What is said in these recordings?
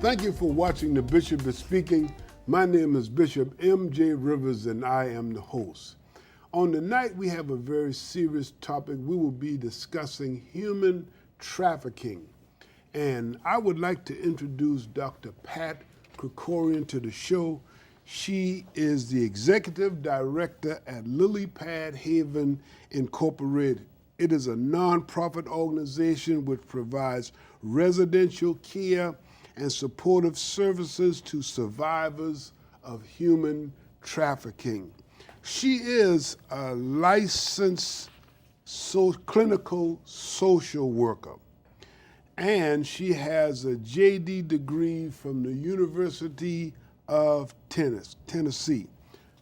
Thank you for watching The Bishop is Speaking. My name is Bishop M.J. Rivers and I am the host. On tonight we have a very serious topic. We will be discussing human trafficking. And I would like to introduce Dr. Pat Krikorian to the show. She is the Executive Director at Lily Pad Haven Incorporated. It is a nonprofit organization which provides residential care and supportive services to survivors of human trafficking. She is a licensed clinical social worker, and she has a JD degree from the University of Tennessee.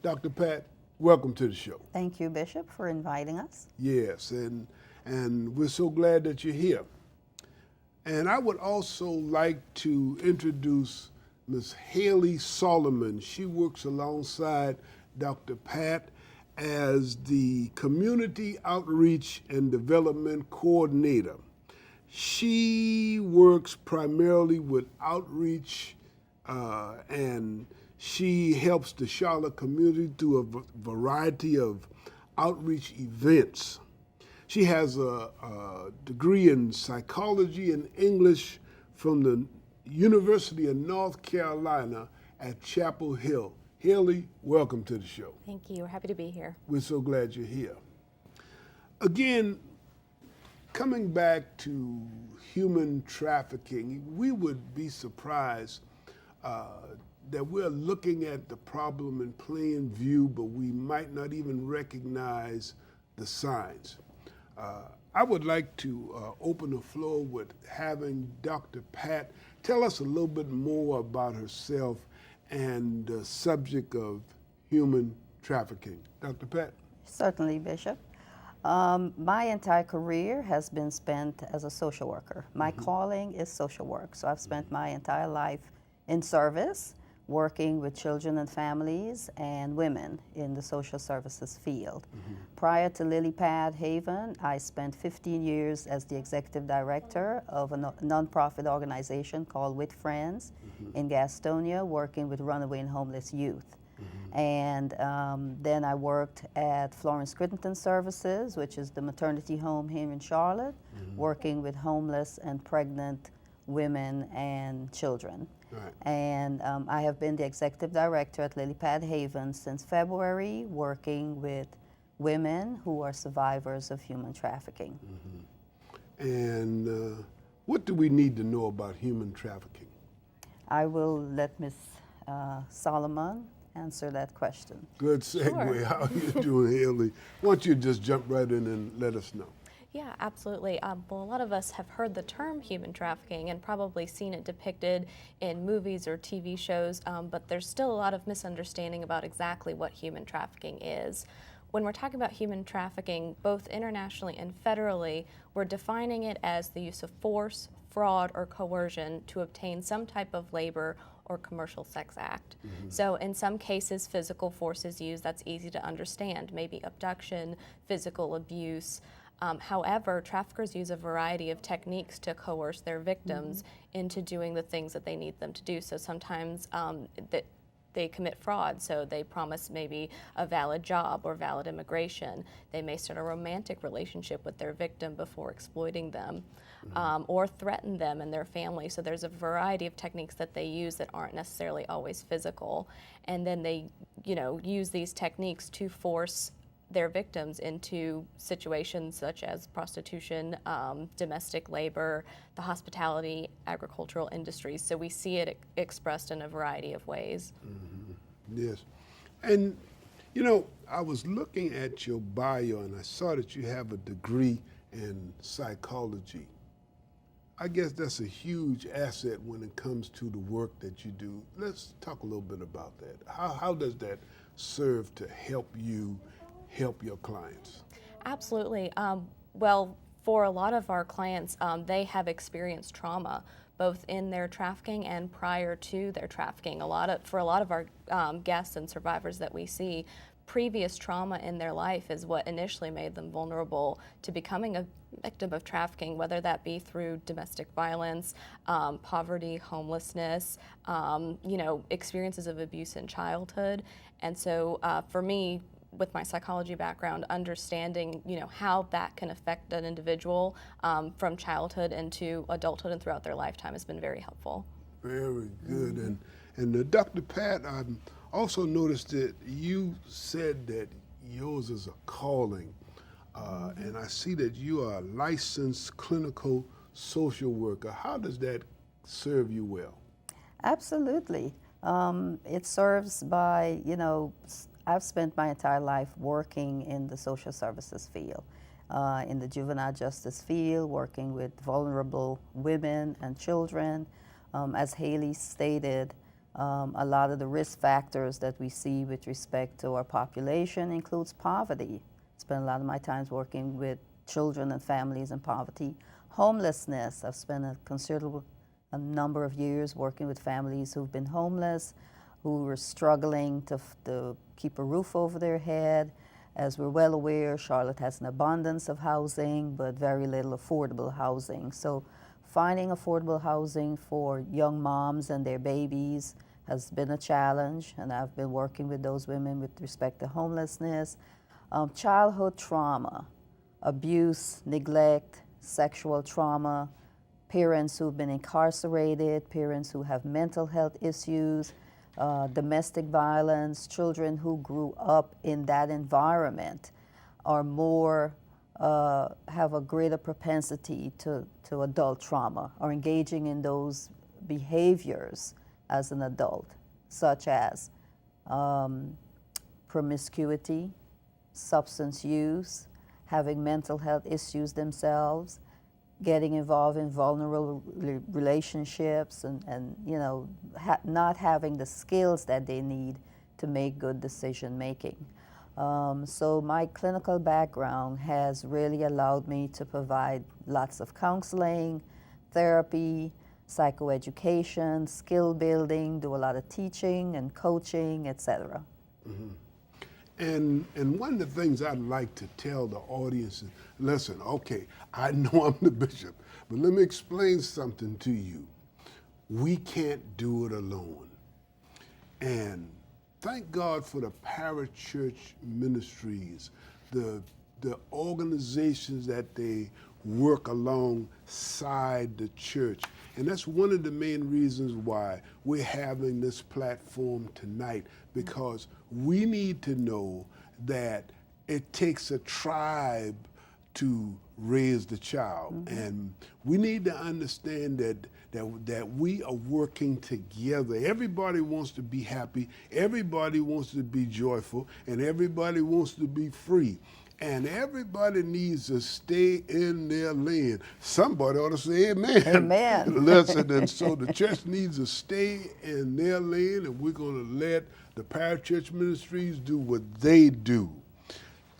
Dr. Pat, welcome to the show. Thank you, Bishop, for inviting us. Yes, and we're so glad that you're here. And I would also like to introduce Ms. Haley Solomon. She works alongside Dr. Pat as the Community Outreach and Development Coordinator. She works primarily with outreach and she helps the Charlotte community through a variety of outreach events. She has a degree in psychology and English from the University of North Carolina at Chapel Hill. Haley, welcome to the show. Thank you. We're happy to be here. We're so glad you're here. Again, coming back to human trafficking, we would be surprised that we're looking at the problem in plain view, but we might not even recognize the signs. I would like to open the floor with having Dr. Pat tell us a little bit more about herself and the subject of human trafficking. Dr. Pat? Certainly, Bishop. My entire career has been spent as a social worker. My calling is social work, so I've spent my entire life in service, working with children and families and women in the social services field. Prior to Lily Pad Haven, I spent 15 years as the executive director of a nonprofit organization called With Friends in Gastonia, working with runaway and homeless youth. And then I worked at Florence Crittenton Services, which is the maternity home here in Charlotte, working with homeless and pregnant women and children. Right. And I have been the executive director at Lily Pad Haven since February, working with women who are survivors of human trafficking. And what do we need to know about human trafficking? I will let Ms. Solomon answer that question. Good segue. Sure. How are you doing, Haley? Why don't you just jump right in and let us know? Yeah, absolutely. Well, a lot of us have heard the term human trafficking and probably seen it depicted in movies or TV shows, but there's still a lot of misunderstanding about exactly what human trafficking is. When we're talking about human trafficking, both internationally and federally, we're defining it as the use of force, fraud, or coercion to obtain some type of labor or commercial sex act. So in some cases, physical force is used. That's easy to understand, maybe abduction, physical abuse. However, traffickers use a variety of techniques to coerce their victims into doing the things that they need them to do. So sometimes they commit fraud, so they promise maybe a valid job or valid immigration. They may start a romantic relationship with their victim before exploiting them, or threaten them and their family. So there's a variety of techniques that they use that aren't necessarily always physical. And then they, use these techniques to force their victims into situations such as prostitution, domestic labor, the hospitality, agricultural industries. So we see it expressed in a variety of ways. Yes. And, I was looking at your bio and I saw that you have a degree in psychology. I guess that's a huge asset when it comes to the work that you do. Let's talk a little bit about that. How does that serve to help you help your clients? Absolutely. Well, for a lot of our clients, they have experienced trauma, both in their trafficking and prior to their trafficking. For a lot of our guests and survivors that we see, previous trauma in their life is what initially made them vulnerable to becoming a victim of trafficking, whether that be through domestic violence, poverty, homelessness, experiences of abuse in childhood. And so for me, with my psychology background, understanding, how that can affect an individual from childhood into adulthood and throughout their lifetime has been very helpful. Very good. And Dr. Pat, I also noticed that you said that yours is a calling, and I see that you are a licensed clinical social worker. How does that serve you well? Absolutely. It serves by, I've spent my entire life working in the social services field, in the juvenile justice field, working with vulnerable women and children. As Haley stated, a lot of the risk factors that we see with respect to our population includes poverty. Spent a lot of my time working with children and families in poverty. Homelessness, I've spent a number of years working with families who've been homeless, who were struggling to keep a roof over their head. As we're well aware, Charlotte has an abundance of housing, but very little affordable housing. So finding affordable housing for young moms and their babies has been a challenge, and I've been working with those women with respect to homelessness. Childhood trauma, abuse, neglect, sexual trauma, parents who've been incarcerated, parents who have mental health issues, domestic violence, children who grew up in that environment are more, have a greater propensity to adult trauma or engaging in those behaviors as an adult, such as promiscuity, substance use, having mental health issues themselves, getting involved in vulnerable relationships, and not having the skills that they need to make good decision making. So my clinical background has really allowed me to provide lots of counseling, therapy, psychoeducation, skill building, do a lot of teaching and coaching, etc. Mm-hmm. And one of the things I'd like to tell the audience is, listen, okay, I know I'm the bishop, but let me explain something to you. We can't do it alone. And thank God for the parachurch ministries, the organizations that they work alongside the church. And that's one of the main reasons why we're having this platform tonight, because we need to know that it takes a tribe to raise the child. Mm-hmm. And we need to understand that we are working together. Everybody wants to be happy, everybody wants to be joyful, and everybody wants to be free. And everybody needs to stay in their lane. Somebody ought to say amen. Amen. Listen, and so the church needs to stay in their lane, and we're going to let the parachurch ministries do what they do.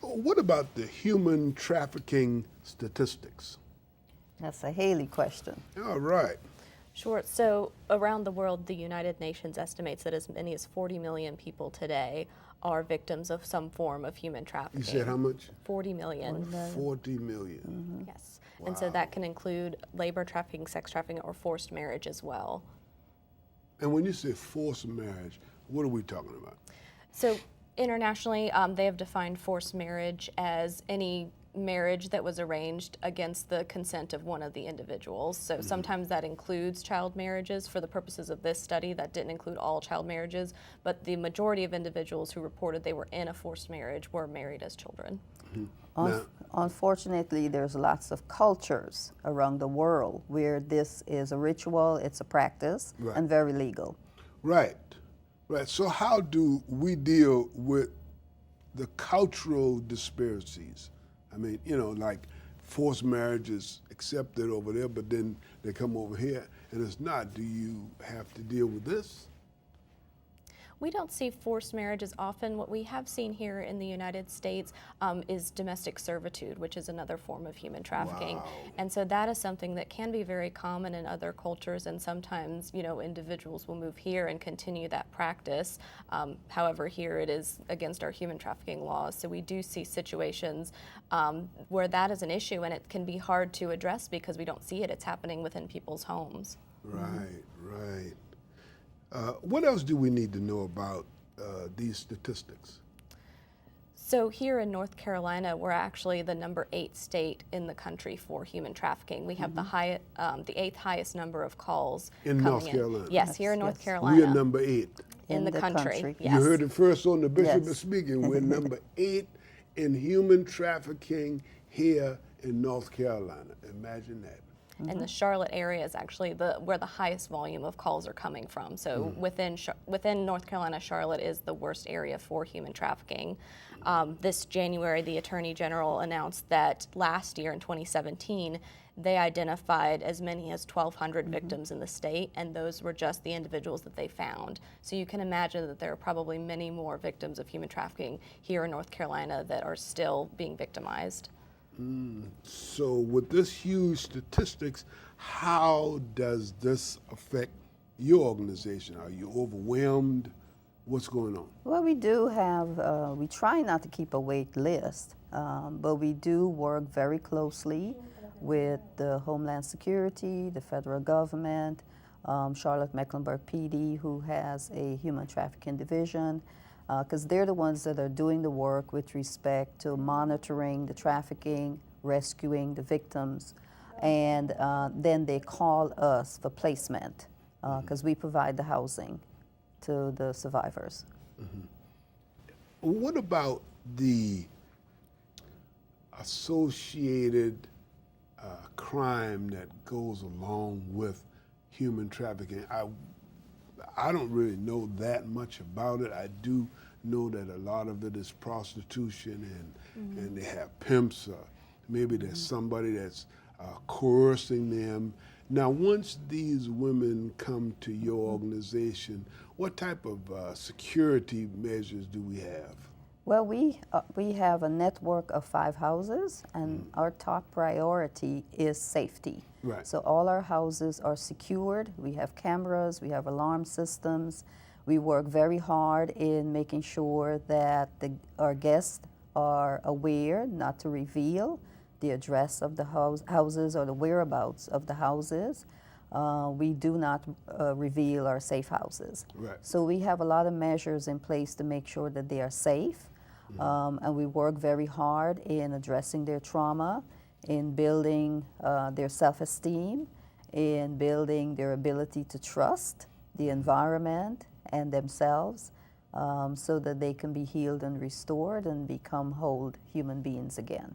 What about the human trafficking statistics? That's a Haley question. All right. Sure. So around the world, the United Nations estimates that as many as 40 million people today are victims of some form of human trafficking. You said how much? 40 million. 40 million. Mm-hmm. Yes. Wow. And so that can include labor trafficking, sex trafficking, or forced marriage as well. And when you say forced marriage, what are we talking about? So internationally, they have defined forced marriage as any marriage that was arranged against the consent of one of the individuals. So sometimes that includes child marriages. For the purposes of this study, that didn't include all child marriages, but the majority of individuals who reported they were in a forced marriage were married as children. Mm-hmm. Unfortunately, there's lots of cultures around the world where this is a ritual, it's a practice, right, and very legal. Right, right. So how do we deal with the cultural disparities? I mean, like forced marriage is accepted over there, but then they come over here and it's not. Do you have to deal with this? We don't see forced marriages often. What we have seen here in the United States is domestic servitude, which is another form of human trafficking. Wow. And so that is something that can be very common in other cultures, and sometimes, individuals will move here and continue that practice. However, here it is against our human trafficking laws. So we do see situations where that is an issue, and it can be hard to address because we don't see it. It's happening within people's homes. Right, right. What else do we need to know about these statistics? So here in North Carolina, we're actually the number 8 state in the country for human trafficking. We have the 8th highest number of calls In coming North Carolina? Yes, here in North Yes. Carolina. We are number 8. in the country. Yes. You heard it first on the Bishop Yes. is Speaking. We're number 8 in human trafficking here in North Carolina. Imagine that. And the Charlotte area is actually where the highest volume of calls are coming from. So within North Carolina, Charlotte is the worst area for human trafficking. This January, the Attorney General announced that last year in 2017, they identified as many as 1,200 victims in the state, and those were just the individuals that they found. So you can imagine that there are probably many more victims of human trafficking here in North Carolina that are still being victimized. So with this huge statistics, how does this affect your organization? Are you overwhelmed? What's going on? Well, we do have, we try not to keep a wait list, but we do work very closely with the Homeland Security, the federal government, Charlotte-Mecklenburg PD, who has a human trafficking division, because they're the ones that are doing the work with respect to monitoring the trafficking, rescuing the victims, and then they call us for placement, because we provide the housing to the survivors. What about the associated crime that goes along with human trafficking? I don't really know that much about it. I do know that a lot of it is prostitution, and they have pimps, or maybe there's somebody that's coercing them. Now, once these women come to your organization, what type of security measures do we have? Well, we have a network of 5 houses, and our top priority is safety. Right. So all our houses are secured. We have cameras, we have alarm systems. We work very hard in making sure that our guests are aware not to reveal the address of the houses or the whereabouts of the houses. We do not reveal our safe houses. Right. So we have a lot of measures in place to make sure that they are safe. And we work very hard in addressing their trauma, in building their self-esteem, in building their ability to trust the environment and themselves, so that they can be healed and restored and become whole human beings again.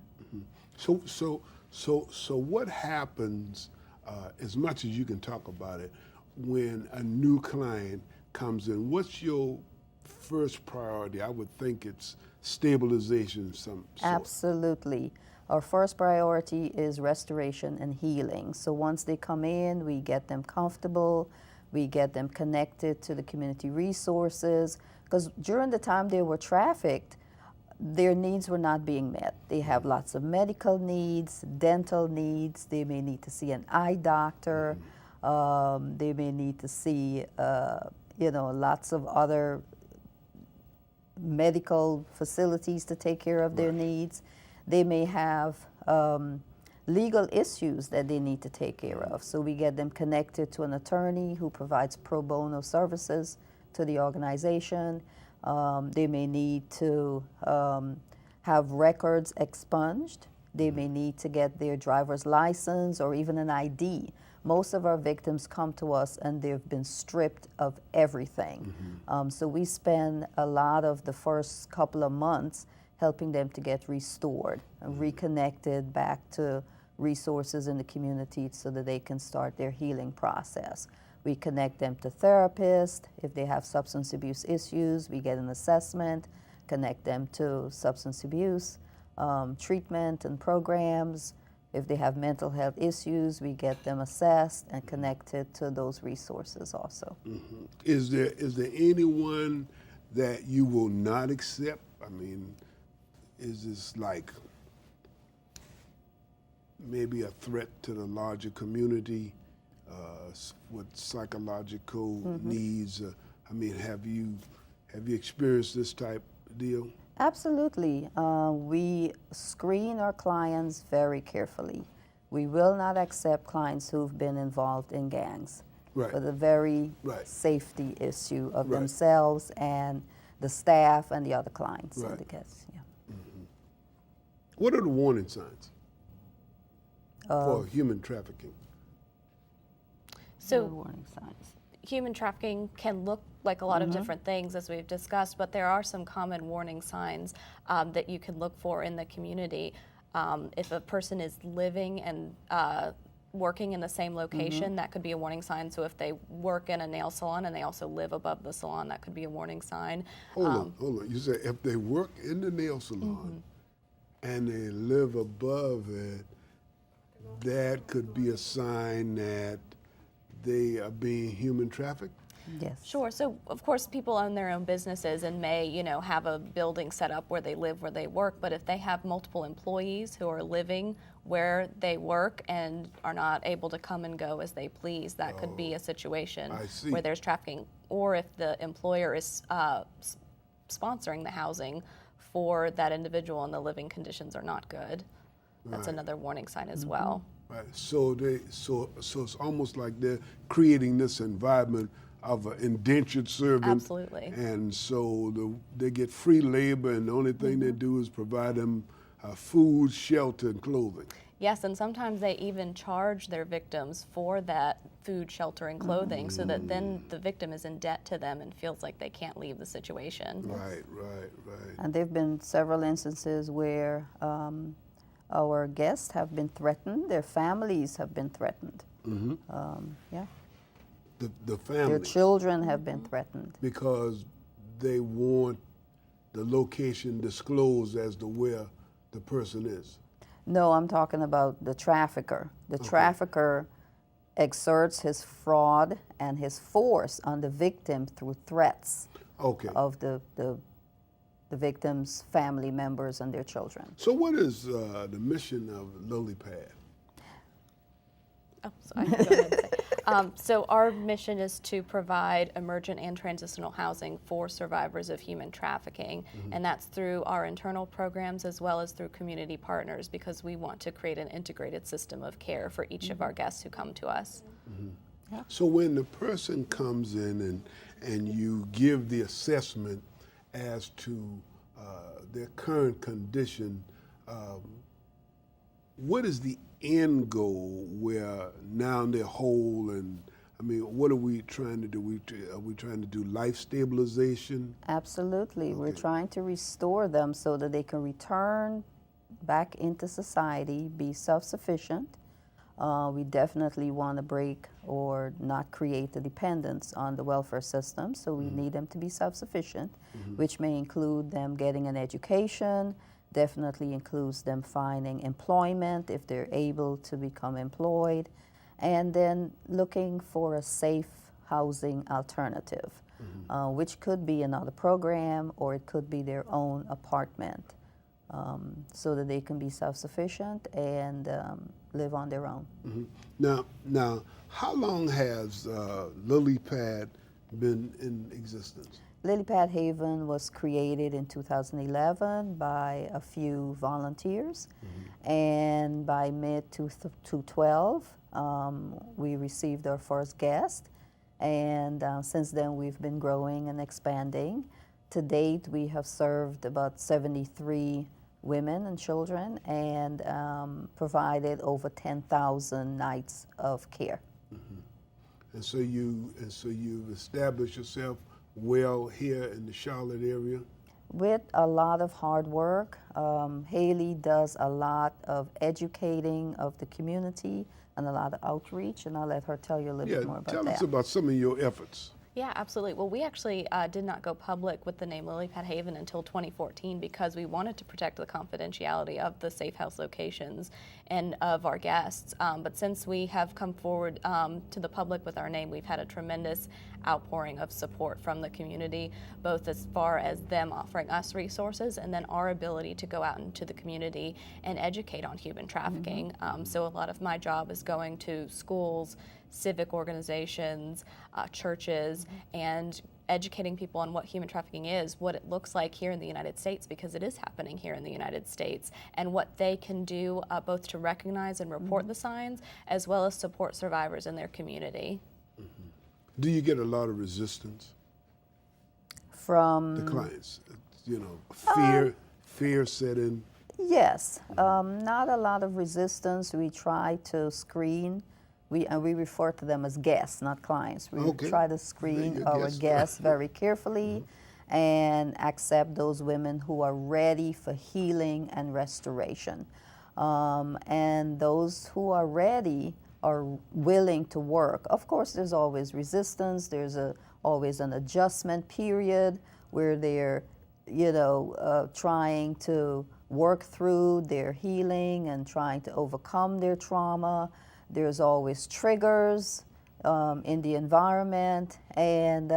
So what happens, as much as you can talk about it, when a new client comes in? What's your first priority? I would think it's stabilization of some sort. Absolutely. Our first priority is restoration and healing. So once they come in, we get them comfortable, we get them connected to the community resources, because during the time they were trafficked, their needs were not being met. They have lots of medical needs, dental needs, they may need to see an eye doctor, they may need to see lots of other medical facilities to take care of their needs. They may have legal issues that they need to take care of. So we get them connected to an attorney who provides pro bono services to the organization. They may need to have records expunged. They may need to get their driver's license or even an ID. Most of our victims come to us and they've been stripped of everything. So we spend a lot of the first couple of months helping them to get restored and reconnected back to resources in the community so that they can start their healing process. We connect them to therapists. If they have substance abuse issues, we get an assessment, connect them to substance abuse treatment and programs, If they have mental health issues, we get them assessed and connected to those resources also. Is there anyone that you will not accept? I mean, is this like maybe a threat to the larger community with psychological needs? I mean, have you experienced this type of deal? Absolutely. We screen our clients very carefully. We will not accept clients who've been involved in gangs Right. for the very Right. safety issue of Right. themselves and the staff and the other clients Right. and the guests. Yeah. What are the warning signs for human trafficking? So Warning signs. human trafficking can look like a lot of different things, as we've discussed, but there are some common warning signs that you can look for in the community. If a person is living and working in the same location, that could be a warning sign. So if they work in a nail salon and they also live above the salon, that could be a warning sign. Hold on. You said if they work in the nail salon and they live above it, that could be a sign that they are being human trafficked? Yes. Sure. So of course, people own their own businesses and may, have a building set up where they live, where they work. But if they have multiple employees who are living where they work and are not able to come and go as they please, that could be a situation I see. where there's trafficking. Or if the employer is sponsoring the housing for that individual and the living conditions are not good, that's Right. another warning sign as well. Right. So it's almost like they're creating this environment of an indentured servant. Absolutely. And so they get free labor, and the only thing they do is provide them food, shelter, and clothing. Yes, and sometimes they even charge their victims for that food, shelter, and clothing so that then the victim is in debt to them and feels like they can't leave the situation. Right. And there have been several instances where our guests have been threatened, their families have been threatened. Yeah. The family. Their children have been threatened. Because they want the location disclosed as to where the person is. No, I'm talking about the trafficker. The trafficker exerts his fraud and his force on the victim through threats Okay. of the victim's family members and their children. So what is the mission of LilyPad? Oh, so I can go ahead and say. So our mission is to provide emergent and transitional housing for survivors of human trafficking, and that's through our internal programs as well as through community partners, because we want to create an integrated system of care for each of our guests who come to us. So when the person comes in and you give the assessment as to their current condition, what is the end goal where now they're whole? And I mean, what are we trying to do? Are we trying to do life stabilization? Absolutely. We're trying to restore them so that they can return back into society, be self-sufficient. We definitely want to break or not create a dependence on the welfare system, so we need them to be self-sufficient, which may include them getting an education, definitely includes them finding employment if they're able to become employed, and then looking for a safe housing alternative, which could be another program or it could be their own apartment, so that they can be self-sufficient and live on their own. Now, how long has LilyPad been in existence? LilyPad Haven was created in 2011 by a few volunteers, and by mid-2012 we received our first guest, and since then we've been growing and expanding. To date, we have served about 73 women and children and provided over 10,000 nights of care. And so you've established yourself well here in the Charlotte area? With a lot of hard work. Haley does a lot of educating of the community and a lot of outreach, and I'll let her tell you a little bit more about tell that. us about some of your efforts. Yeah, absolutely. Well, we actually did not go public with the name Lily Pad Haven until 2014 because we wanted to protect the confidentiality of the safe house locations and of our guests. But since we have come forward to the public with our name, we've had a tremendous outpouring of support from the community, both as far as them offering us resources and then our ability to go out into the community and educate on human trafficking. So a lot of my job is going to schools, civic organizations, churches, and educating people on what human trafficking is, what it looks like here in the United States, because it is happening here in the United States, and what they can do both to recognize and report the signs, as well as support survivors in their community. Do you get a lot of resistance? From The clients, you know, fear set in. Yes, not a lot of resistance. We try to screen. We refer to them as guests, not clients. We Okay. try to screen Your our guests. guests very carefully and accept those women who are ready for healing and restoration. And those who are ready are willing to work. Of course, there's always resistance. There's always an adjustment period where they're, trying to work through their healing and trying to overcome their trauma. There's always triggers in the environment, and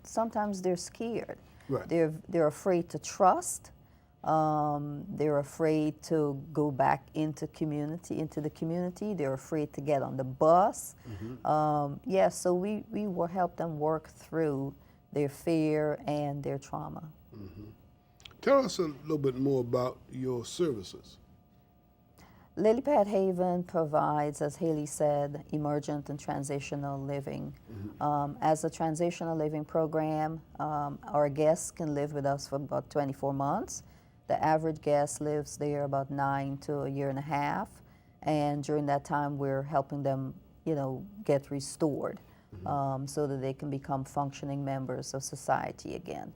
sometimes they're scared. Right. They're afraid to trust. They're afraid to go back into the community. They're afraid to get on the bus. So we will help them work through their fear and their trauma. Tell us a little bit more about your services. Lily Pad Haven provides, as Haley said, emergent and transitional living. As a transitional living program, our guests can live with us for about 24 months. The average guest lives there about 9 to a year and a half, and during that time we're helping them, get restored so that they can become functioning members of society again.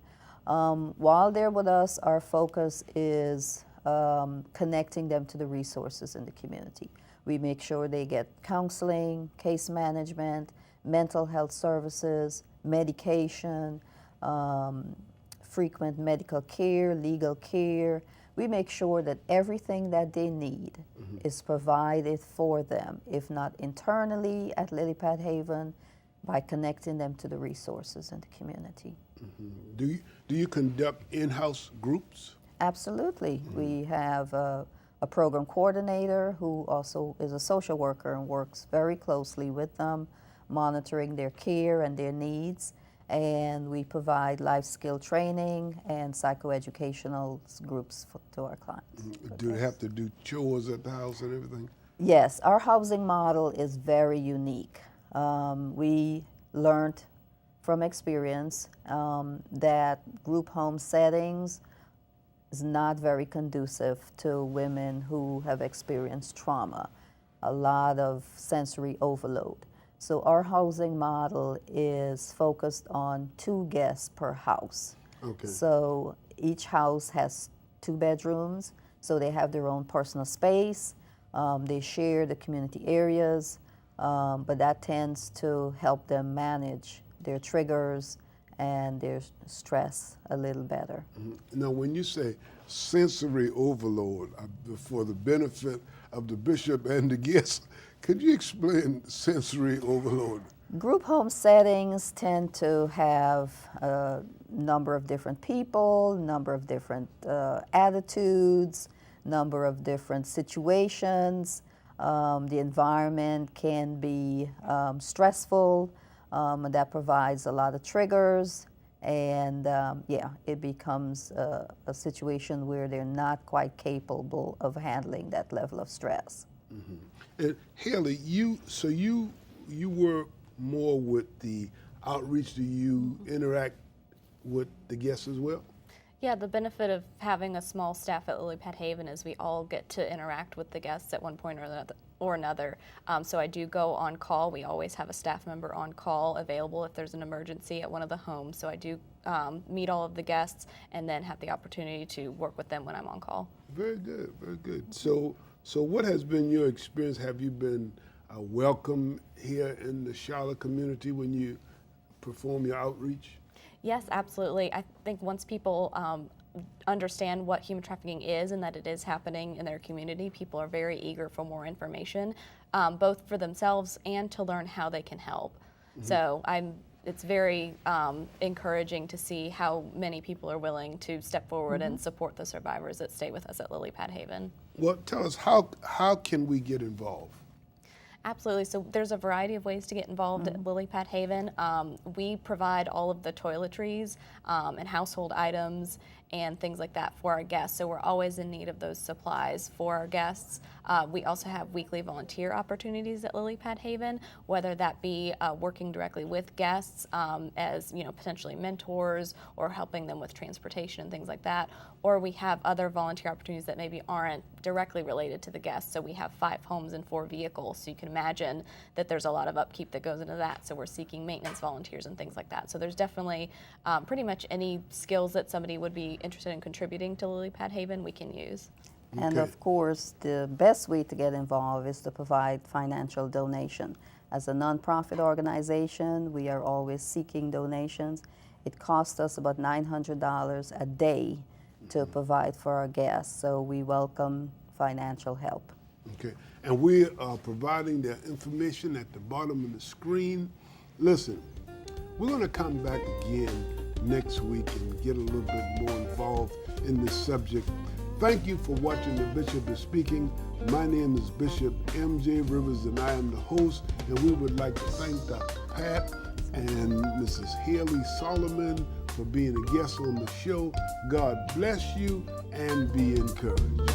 While they're with us, our focus is connecting them to the resources in the community. We make sure they get counseling, case management, mental health services, medication, frequent medical care, legal care. We make sure that everything that they need is provided for them, if not internally at Lily Pad Haven, by connecting them to the resources in the community. Do you conduct in-house groups? Absolutely. We have a program coordinator who also is a social worker and works very closely with them, monitoring their care and their needs. And we provide life skill training and psychoeducational groups to our clients. Do they have to do chores at the house and everything? Yes, our housing model is very unique. We learned from experience that group home settings is not very conducive to women who have experienced trauma, a lot of sensory overload. So our housing model is focused on 2 guests per house. Okay. So each house has 2 bedrooms, so they have their own personal space. They share the community areas, but that tends to help them manage their triggers and their stress a little better. Now, when you say sensory overload, for the benefit of the bishop and the guests, could you explain sensory overload? Group home settings tend to have a number of different people, number of different attitudes, number of different situations. The environment can be stressful. That provides a lot of triggers, and it becomes a situation where they're not quite capable of handling that level of stress. And Haley, you work more with the outreach. Do you interact with the guests as well? Yeah, the benefit of having a small staff at Lily Pad Haven is we all get to interact with the guests at one point or another. So I do go on call. We always have a staff member on call available if there's an emergency at one of the homes. So I do meet all of the guests and then have the opportunity to work with them when I'm on call. Very good, very good. So what has been your experience? Have you been welcome here in the Charlotte community when you perform your outreach? Yes, absolutely. I think once people understand what human trafficking is and that it is happening in their community, people are very eager for more information, both for themselves and to learn how they can help. So it's very encouraging to see how many people are willing to step forward and support the survivors that stay with us at Lily Pad Haven. Well, tell us, how can we get involved? Absolutely. So there's a variety of ways to get involved at Lily Pad Haven. We provide all of the toiletries and household items and things like that for our guests. So we're always in need of those supplies for our guests. We also have weekly volunteer opportunities at Lily Pad Haven, whether that be working directly with guests as potentially mentors or helping them with transportation and things like that. Or we have other volunteer opportunities that maybe aren't directly related to the guests. So we have 5 homes and 4 vehicles. So you can imagine that there's a lot of upkeep that goes into that. So we're seeking maintenance volunteers and things like that. So there's definitely pretty much any skills that somebody would be interested in contributing to Lily Pad Haven we can use. And Okay. of course, the best way to get involved is to provide financial donation. As a nonprofit organization, we are always seeking donations. It costs us about $900 a day to provide for our guests, so we welcome financial help. Okay, and we are providing the information at the bottom of the screen. Listen, we're going to come back again next week and get a little bit more involved in this subject. Thank you for watching The Bishop is Speaking. My name is Bishop M.J. Rivers, and I am the host, and we would like to thank Dr. Pat and Mrs. Haley Solomon for being a guest on the show. God bless you and be encouraged.